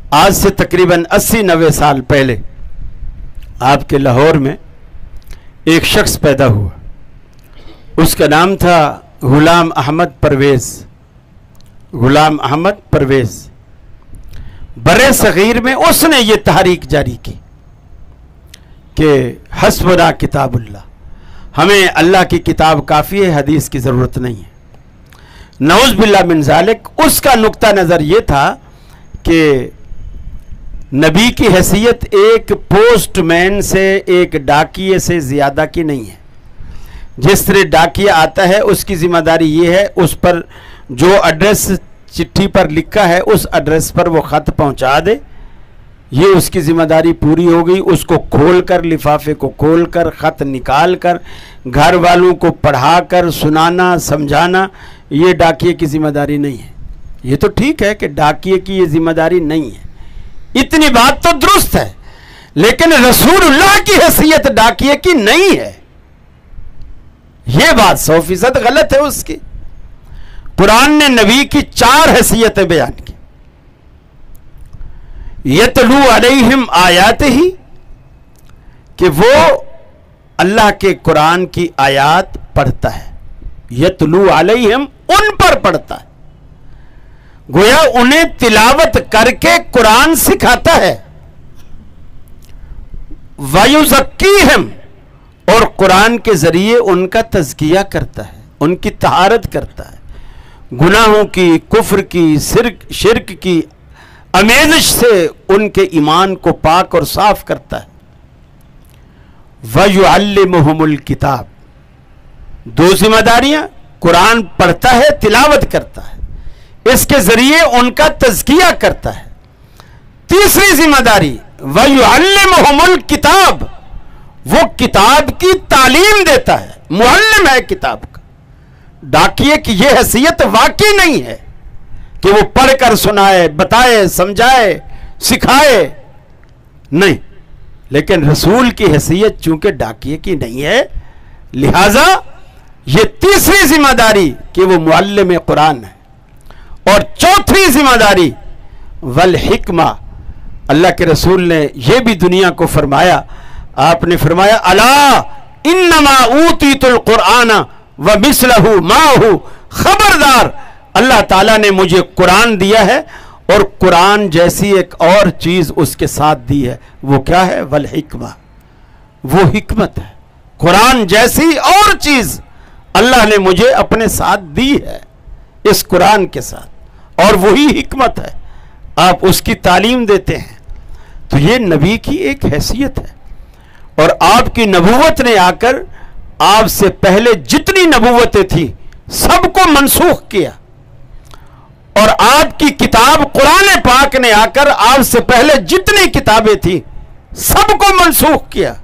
आज से तकरीबन 80-90 साल पहले आपके लाहौर में एक शख्स पैदा हुआ। उसका नाम था गुलाम अहमद परवेज़। गुलाम अहमद परवेज़ बरे सगीर में उसने ये तहरीक जारी की कि हस्बुना किताबुल्लाह, हमें अल्लाह की किताब काफ़ी है, हदीस की ज़रूरत नहीं है। नऊज़ बिल्लाह मिन ज़ालिक उसका नुक्ता नज़र ये था कि नबी की हैसियत एक पोस्टमैन से, एक डाकिये से ज़्यादा की नहीं है। जिस तरह डाकिया आता है उसकी ज़िम्मेदारी ये है उस पर जो एड्रेस चिट्ठी पर लिखा है उस एड्रेस पर वो ख़त पहुंचा दे, ये उसकी ज़िम्मेदारी पूरी हो गई। उसको खोलकर, लिफाफे को खोलकर, ख़त निकाल कर घर वालों को पढ़ाकर सुनाना समझाना, ये डाकिये की ज़िम्मेदारी नहीं है। ये तो ठीक है कि डाकिये की ये ज़िम्मेदारी नहीं है, इतनी बात तो दुरुस्त है, लेकिन रसूलुल्लाह की हैसियत डाकिये की नहीं है, ये बात 100% गलत है उसकी। कुरान ने नबी की 4 हैसियतें बयान की। यतलू अलैहिम आयातिही, कि वो अल्लाह के कुरान की आयात पढ़ता है। यतलू अलैहिम, उन पर पढ़ता है, गोया उन्हें तिलावत करके कुरान सिखाता है। वयुज़क्कीहिम, और कुरान के जरिए उनका तज़किया करता है, उनकी तहारत करता है, गुनाहों की, कुफ्र की, शिर्क की अमेज़िश से उनके ईमान को पाक और साफ करता है। वयुअल्लिमुहुमुल किताब, 2 जिम्मेदारियां, कुरान पढ़ता है, तिलावत करता है, इसके जरिए उनका तज़किया करता है। तीसरी जिम्मेदारी वयुअल्लिमुहुमुल किताब, वो किताब की तालीम देता है, मुअल्लिम है किताब का। डाकिये की यह हैसियत वाकई नहीं है कि वो पढ़कर सुनाए, बताए, समझाए, सिखाए, नहीं, लेकिन रसूल की हैसियत चूंकि डाकिये की नहीं है, लिहाजा ये तीसरी जिम्मेदारी कि वो मुअल्लिम कुरान है। और चौथी जिम्मेदारी वल हिकमा, अल्लाह के रसूल ने यह भी दुनिया को फरमाया, आपने फरमाया अला इन्नमा ऊतीतुल कुरान व मिसलहु माहु, खबरदार अल्लाह ताला ने मुझे कुरान दिया है और कुरान जैसी एक और चीज उसके साथ दी है। वो क्या है? वल हिकमा, वो हिकमत है। कुरान जैसी और चीज अल्लाह ने मुझे अपने साथ दी है इस कुरान के साथ, और वही हिकमत है, आप उसकी तालीम देते हैं। तो ये नबी की एक हैसियत है। और आपकी नबूवत ने आकर आपसे पहले जितनी नबूवतें थी सबको मनसूख किया, और आपकी किताब कुरान पाक ने आकर आपसे पहले जितनी किताबें थी सबको मनसूख किया।